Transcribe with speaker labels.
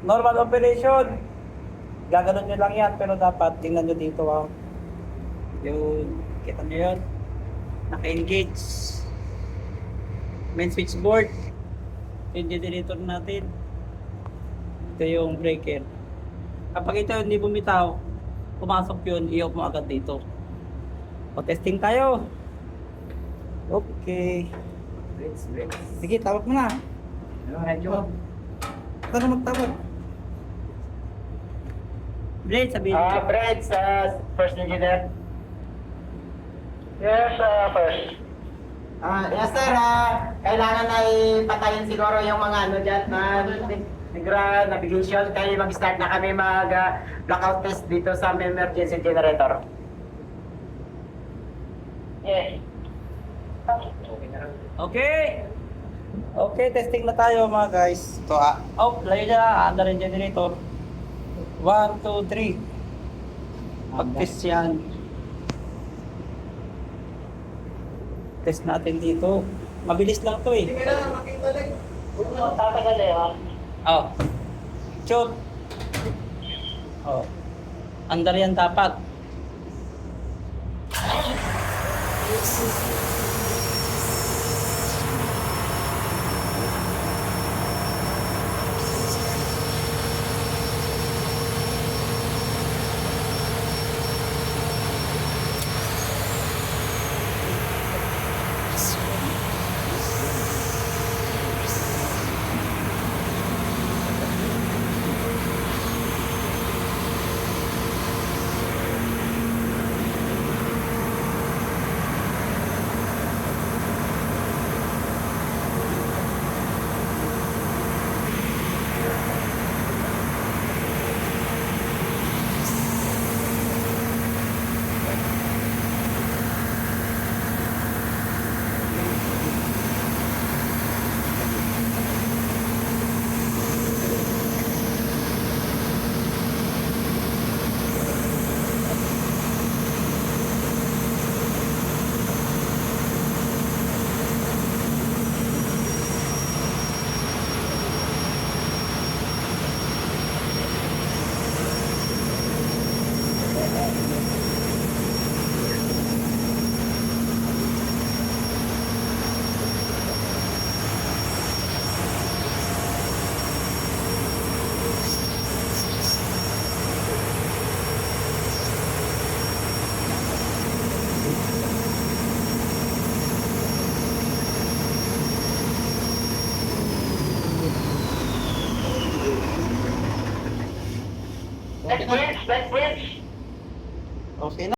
Speaker 1: Normal operation. Gaganon nyo lang yan, pero dapat tingnan nyo dito yung, kita nyo yun, naka-engage. Main switchboard. Yung generator natin. Ito yung breaker. Kapag ito hindi bumitaw, pumasok yun, i-off mo agad dito. O, testing tayo. Okay. Sige, tawag mo na. Ito na magtawag. Blade, sabihin mo.
Speaker 2: Brad, first engineer. Yes, first. Yes sir, kailangan na ipatayin siguro yung mga ano dyan na navigation. Kaya mag-start na kami mag-blackout test dito sa emergency generator. Yes.
Speaker 1: Okay. Okay, testing na tayo mga guys. Ito layo niya na, under yung generator. 1, 2, 3. Pag-test yan. Test natin dito. Mabilis lang to eh.
Speaker 2: Hindi ka na makikita. Tatagal eh ha.
Speaker 1: Oh. Shoot. Oh. Under yan dapat.
Speaker 2: Next bridge.
Speaker 1: Okay na.